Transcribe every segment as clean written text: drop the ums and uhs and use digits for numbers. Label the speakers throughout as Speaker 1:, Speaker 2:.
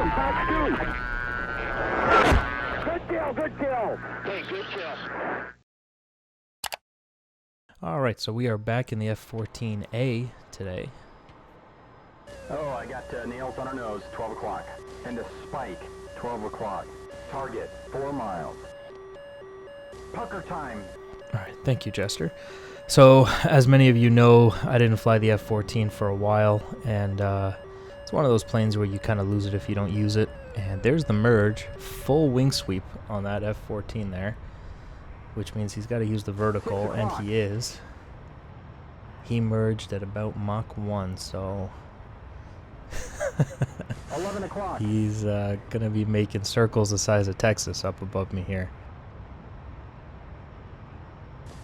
Speaker 1: Good kill, good kill. Hey, good kill.
Speaker 2: Alright, so we are back in the F-14A today.
Speaker 3: Oh, I got nails on our nose, 12 o'clock. And a spike, 12 o'clock. Target, 4 miles. Pucker time.
Speaker 2: Alright, thank you, Jester. So, as many of you know, I didn't fly the F-14 for a while, and it's one of those planes where you kind of lose it if you don't use it. And there's the Mirage, full wing sweep on that F-14 there, which means he's got to use the vertical, and he is. He merged at about Mach 1, so
Speaker 3: 11 o'clock.
Speaker 2: He's going to be making circles the size of Texas up above me here.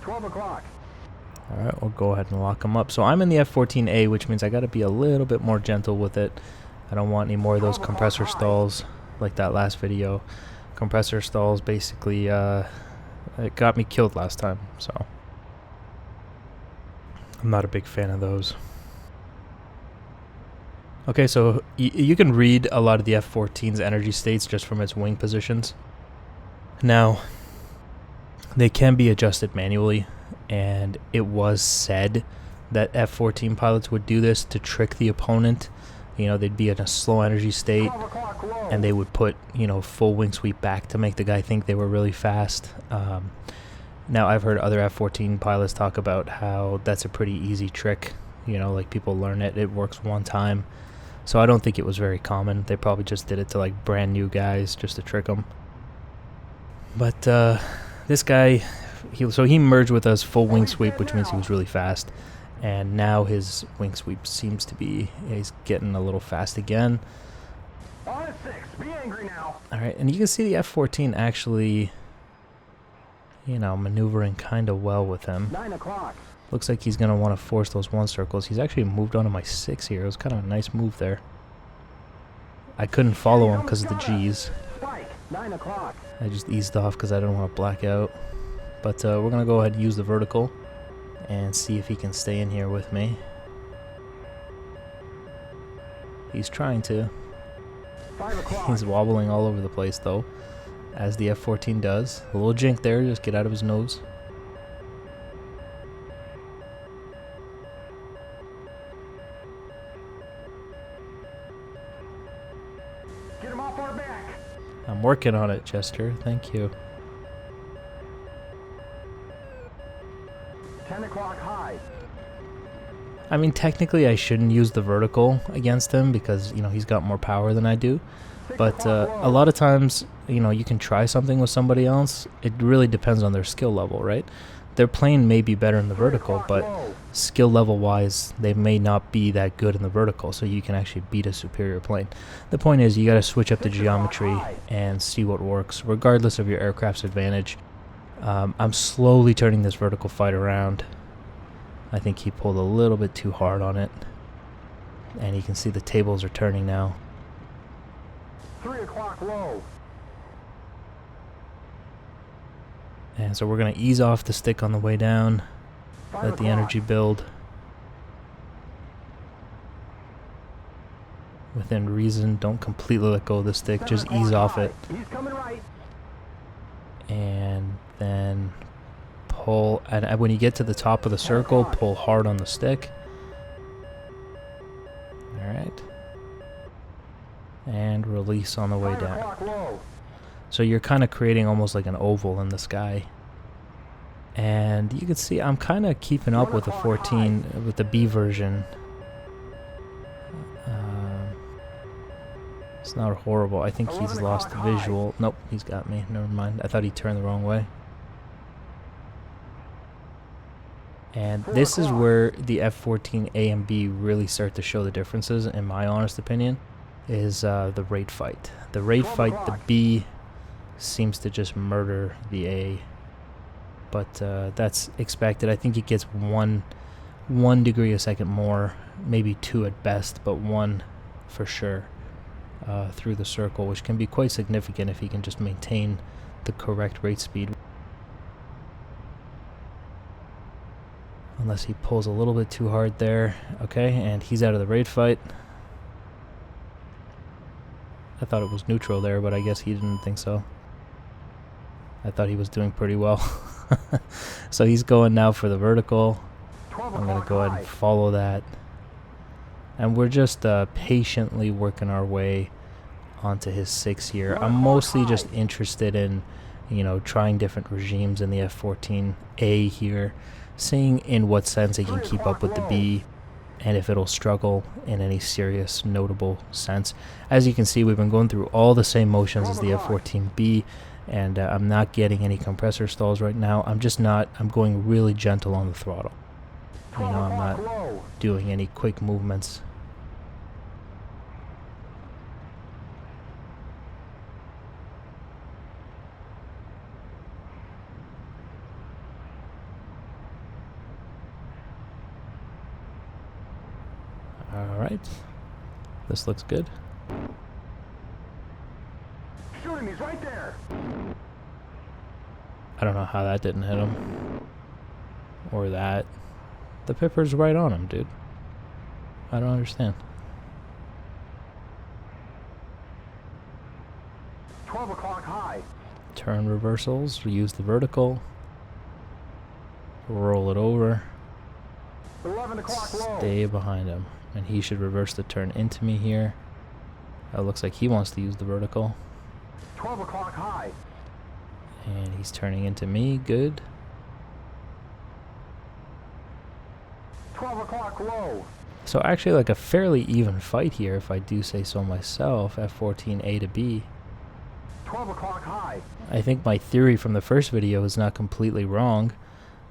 Speaker 3: 12 o'clock.
Speaker 2: Alright, we'll go ahead and lock him up. So I'm in the F-14A, which means I got to be a little bit more gentle with it. I don't want any more of those compressor stalls like that last video. Compressor stalls basically, it got me killed last time, so I'm not a big fan of those. Okay, so you can read a lot of the F-14's energy states just from its wing positions. Now, they can be adjusted manually, and it was said that F-14 pilots would do this to trick the opponent. You know, they'd be in a slow energy state, and they would put, you know, full wing sweep back to make the guy think they were really fast. Now, I've heard other F-14 pilots talk about how that's a pretty easy trick. You know, like people learn it, it works one time. So I don't think it was very common. They probably just did it to like brand new guys just to trick them. But this guy, he merged with us full wing sweep, which means he was really fast. And now his wing sweep seems to be, he's getting a little fast again.
Speaker 3: On a 6, be angry now.
Speaker 2: Alright, and you can see the F-14 actually, you know, maneuvering kind of well with him.
Speaker 3: 9 o'clock.
Speaker 2: Looks like he's going to want to force those 1 circles. He's actually moved on to my 6 here. It was kind of a nice move there. I couldn't follow him because of the G's.
Speaker 3: Spike, 9 o'clock.
Speaker 2: I just eased off because I didn't want to black out. But we're going to go ahead and use the vertical and see if he can stay in here with me. He's trying to.
Speaker 3: 5 o'clock.
Speaker 2: He's wobbling all over the place though, as the F-14 does. A little jink there, just get out of his nose.
Speaker 3: Get him off our back.
Speaker 2: I'm working on it, Chester. Thank you.
Speaker 3: 10 o'clock high.
Speaker 2: I mean, technically I shouldn't use the vertical against him because, you know, he's got more power than I do. But a lot of times, you know, you can try something with somebody else. It really depends on their skill level, right? Their plane may be better in the vertical, but skill level wise, they may not be that good in the vertical, so you can actually beat a superior plane. The point is, you got to switch up the geometry and see what works, regardless of your aircraft's advantage. I'm slowly turning this vertical fight around. I think he pulled a little bit too hard on it. And you can see the tables are turning now.
Speaker 3: 3 o'clock low.
Speaker 2: And so we're going to ease off the stick on the way down. Let the energy build. Within reason, don't completely let go of the stick, just ease off it.
Speaker 3: He's coming right.
Speaker 2: And then pull, and when you get to the top of the circle, pull hard on the stick. Alright. And release on the way down. So you're kind of creating almost like an oval in the sky. And you can see I'm kind of keeping up with the 14, with the B version. It's not horrible. I think he's lost the visual. Nope, he's got me. Never mind. I thought he turned the wrong way. And this is where the F-14A and B really start to show the differences, in my honest opinion, is the rate fight. The rate fight, the B seems to just murder the A. But that's expected. I think it gets one degree a second more, maybe 2 at best, but 1 for sure. Through the circle, which can be quite significant if he can just maintain the correct rate speed. Unless he pulls a little bit too hard there. Okay, and he's out of the rate fight. I thought it was neutral there, but I guess he didn't think so. I thought he was doing pretty well. So he's going now for the vertical. I'm going to go ahead and follow that. And we're just patiently working our way onto his 6 here. I'm mostly just interested in, you know, trying different regimes in the F-14A here, seeing in what sense it can keep up with the B, and if it'll struggle in any serious notable sense. As you can see, we've been going through all the same motions as the F-14B, and I'm not getting any compressor stalls right now. I'm going really gentle on the throttle. You know, I'm not doing any quick movements. Alright, this looks good.
Speaker 3: Shoot him, he's right there.
Speaker 2: I don't know how that didn't hit him. Or that. The pipper's right on him, dude. I don't understand.
Speaker 3: 12 o'clock high.
Speaker 2: Turn reversals, use the vertical. Roll it over.
Speaker 3: 11 o'clock low.
Speaker 2: Stay behind him. And he should reverse the turn into me here. It looks like he wants to use the vertical.
Speaker 3: 12 o'clock high.
Speaker 2: And he's turning into me. Good.
Speaker 3: 12 o'clock low.
Speaker 2: So actually like a fairly even fight here, if I do say so myself. F-14A to B.
Speaker 3: 12 o'clock high.
Speaker 2: I think my theory from the first video is not completely wrong.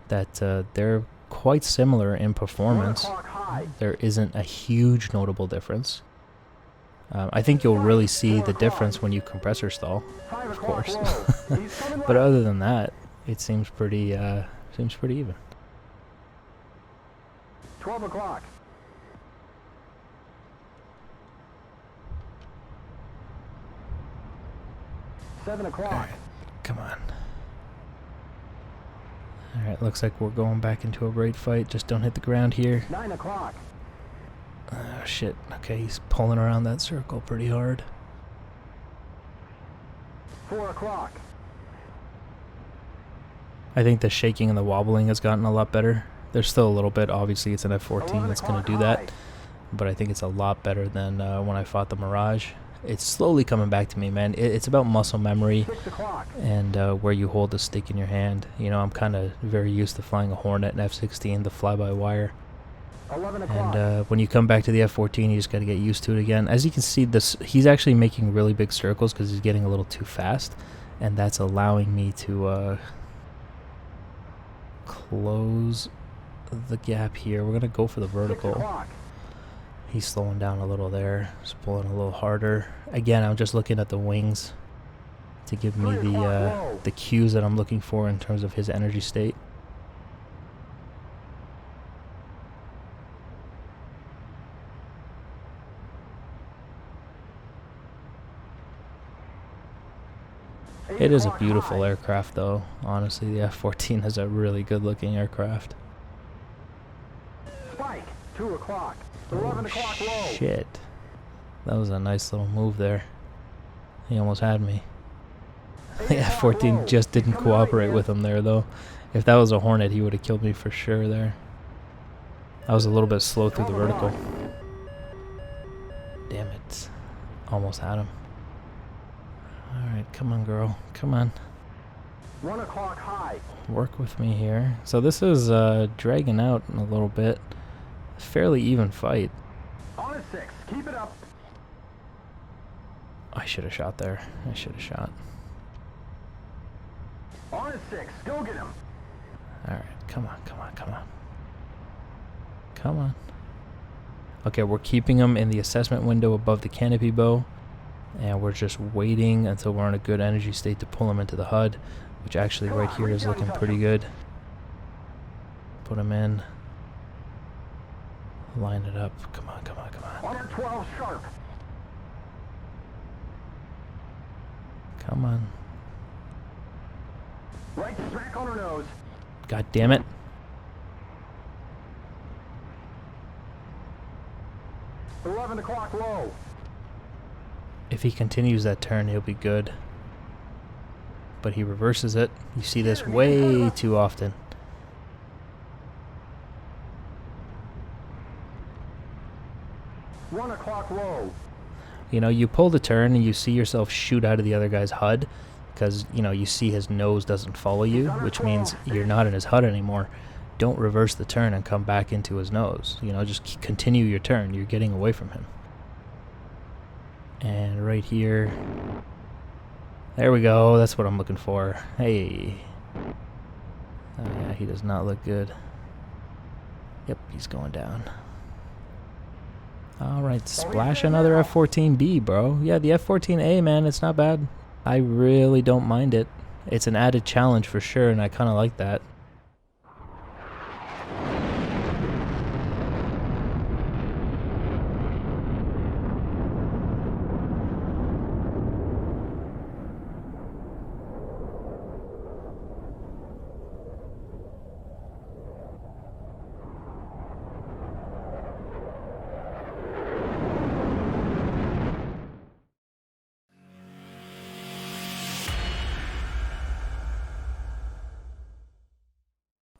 Speaker 2: That they're quite similar in performance.
Speaker 3: 1 o'clock high.
Speaker 2: There isn't a huge notable difference. I think you'll really see the difference when you compressor stall,
Speaker 3: 5
Speaker 2: of
Speaker 3: o'clock
Speaker 2: course.
Speaker 3: low. He's coming
Speaker 2: But
Speaker 3: right.
Speaker 2: other than that, it seems pretty even.
Speaker 3: 12 o'clock. Seven o'clock.
Speaker 2: Come on. Alright, looks like we're going back into a rate fight. Just don't hit the ground here.
Speaker 3: 9 o'clock.
Speaker 2: Oh shit. Okay, he's pulling around that circle pretty hard.
Speaker 3: 4 o'clock.
Speaker 2: I think the shaking and the wobbling has gotten a lot better. There's still a little bit. Obviously, it's an F-14 that's going to do that. But I think it's a lot better than when I fought the Mirage. It's slowly coming back to me, man. It's about muscle memory
Speaker 3: 6 o'clock.
Speaker 2: and where you hold the stick in your hand. You know, I'm kind of very used to flying a Hornet and F-16, the fly-by-wire.
Speaker 3: 11 o'clock.
Speaker 2: And when you come back to the F-14, you just got to get used to it again. As you can see, he's actually making really big circles because he's getting a little too fast. And that's allowing me to close the gap here. We're going to go for the
Speaker 3: 6
Speaker 2: vertical.
Speaker 3: o'clock.
Speaker 2: He's slowing down a little there. Just pulling a little harder. Again, I'm just looking at the wings to give me the cues that I'm looking for in terms of his energy state. It is a beautiful aircraft, though. Honestly, the F-14 is a really good-looking aircraft.
Speaker 3: Spike. 2 o'clock. 11 o'clock low.
Speaker 2: Shit. That was a nice little move there. He almost had me. The F-14 just didn't cooperate with him there, though. If that was a Hornet, he would have killed me for sure there. I was a little bit slow through the vertical. Damn it. Almost had him. Alright, come on, girl. Come on.
Speaker 3: 1 o'clock high.
Speaker 2: Work with me here. So this is dragging out a little bit. Fairly even fight.
Speaker 3: On a 6. Keep it up.
Speaker 2: I should have shot there. I should have shot.
Speaker 3: On a 6. Go get him.
Speaker 2: Alright, come on, come on, come on. Come on. Okay, we're keeping him in the assessment window above the canopy bow. And we're just waiting until we're in a good energy state to pull him into the HUD. Which actually right here is looking pretty good. Put him in. Line it up. Come on, come on, come on.
Speaker 3: On a 12 sharp.
Speaker 2: Come on.
Speaker 3: Right smack on her nose.
Speaker 2: God damn it.
Speaker 3: $11 o'clock low.
Speaker 2: if he continues that turn, he'll be good. But he reverses it. You see this way too often.
Speaker 3: One o'clock low.
Speaker 2: You know, you pull the turn and you see yourself shoot out of the other guy's HUD because, you know, you see his nose doesn't follow you, which means you're not in his HUD anymore. Don't reverse the turn and come back into his nose. You know, just continue your turn. You're getting away from him. And right here, there we go. That's what I'm looking for. Hey. Oh yeah, he does not look good. Yep, he's going down. Alright, splash another F-14B, bro. Yeah, the F-14A, man, it's not bad. I really don't mind it. It's an added challenge for sure, and I kind of like that.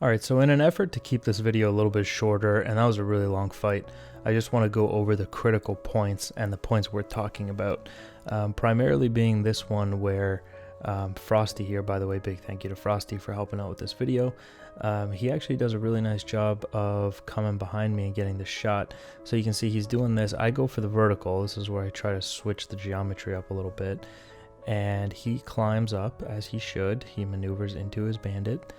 Speaker 2: Alright, so in an effort to keep this video a little bit shorter, and that was a really long fight, I just want to go over the critical points and the points we're talking about. Primarily being this one where Frosty here, by the way, big thank you to Frosty for helping out with this video. He actually does a really nice job of coming behind me and getting the shot. So you can see he's doing this. I go for the vertical. This is where I try to switch the geometry up a little bit. And he climbs up, as he should. He maneuvers into his bandit.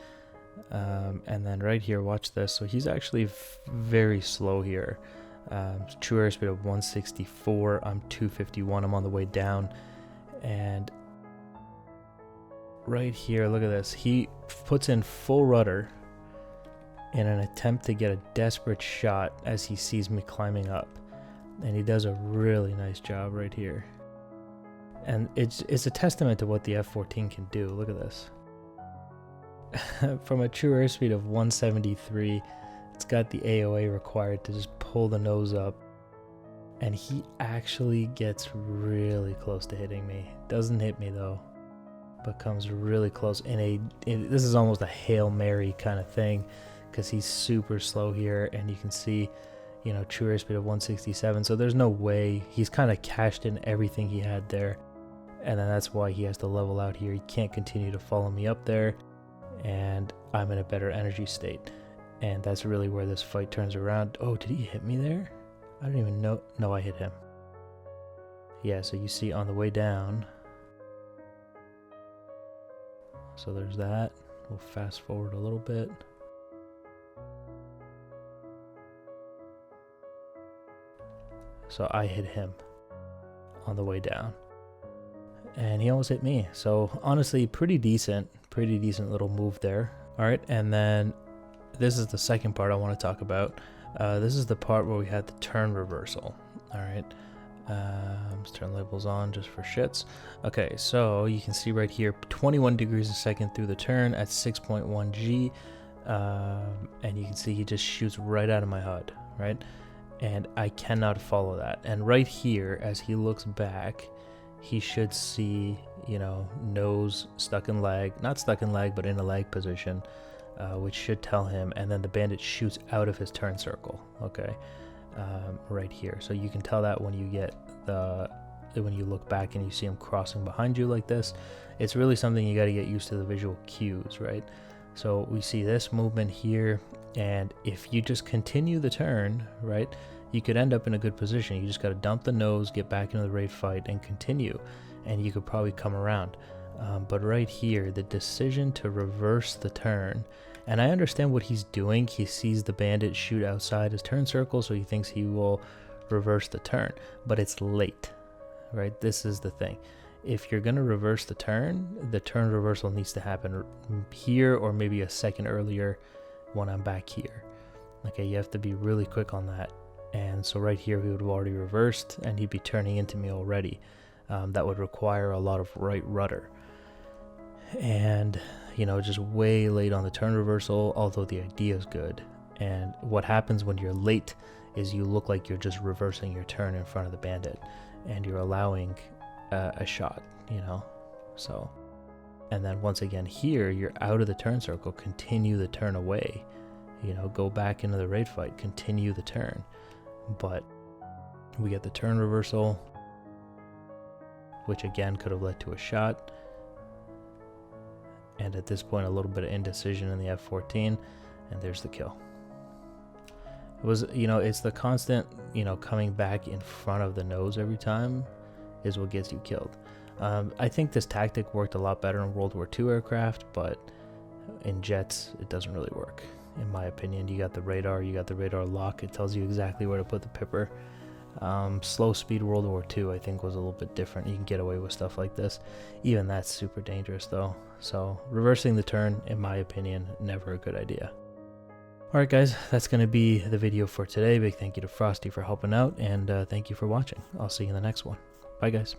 Speaker 2: And then right here, watch this. So he's actually very slow here. True airspeed of 164. I'm 251. I'm on the way down. And right here, look at this. He puts in full rudder in an attempt to get a desperate shot as he sees me climbing up. And he does a really nice job right here. And it's a testament to what the F-14 can do. Look at this. From a true airspeed of 173, it's got the AOA required to just pull the nose up, and he actually gets really close to hitting me. Doesn't hit me though, but comes really close. This is almost a Hail Mary kind of thing, because he's super slow here, and you can see, you know, true airspeed of 167. So there's no way. He's kind of cashed in everything he had there, and then that's why he has to level out here. He can't continue to follow me up there. And I'm in a better energy state, and that's really where this fight turns around. Oh, did he hit me there? I don't even know. No, I hit him. Yeah, so you see on the way down. So there's that. We'll fast forward a little bit. So I hit him on the way down, and he almost hit me. So honestly, pretty decent little move there. All right, and then this is the second part I want to talk about. This is the part where we had the turn reversal. All right, let's turn labels on just for shits. Okay, so you can see right here, 21 degrees a second through the turn at 6.1 G, and you can see he just shoots right out of my HUD, right? And I cannot follow that. And right here, as he looks back, he should see, you know, nose stuck in lag, not stuck in lag, but in a lag position, which should tell him. And then the bandit shoots out of his turn circle. Okay, right here. So you can tell that when you get when you look back and you see him crossing behind you like this. It's really something you got to get used to, the visual cues, right? So we see this movement here, and if you just continue the turn, right, you could end up in a good position. You just got to dump the nose, get back into the raid fight, and continue, and you could probably come around. But right here, the decision to reverse the turn, and I understand what he's doing. He sees the bandit shoot outside his turn circle, so he thinks he will reverse the turn, but it's late, right? This is the thing. If you're going to reverse the turn reversal needs to happen here, or maybe a second earlier when I'm back here. Okay, you have to be really quick on that. And so right here, he would have already reversed, and he'd be turning into me already. That would require a lot of right rudder. And, you know, just way late on the turn reversal, although the idea is good. And what happens when you're late is you look like you're just reversing your turn in front of the bandit. And you're allowing a shot, you know. So, and then once again here, you're out of the turn circle, continue the turn away, you know, go back into the raid fight, continue the turn. But we get the turn reversal, which again could have led to a shot. And at this point, a little bit of indecision in the F-14, and there's the kill. It was, you know, it's the constant, you know, coming back in front of the nose every time is what gets you killed. I think this tactic worked a lot better in World War II aircraft, but in jets, it doesn't really work. In my opinion, you got the radar lock. It tells you exactly where to put the pipper. Slow speed World War II, I think, was a little bit different. You can get away with stuff like this. Even that's super dangerous, though. So reversing the turn, in my opinion, never a good idea. Alright guys, that's going to be the video for today. Big thank you to Frosty for helping out, and thank you for watching. I'll see you in the next one. Bye guys.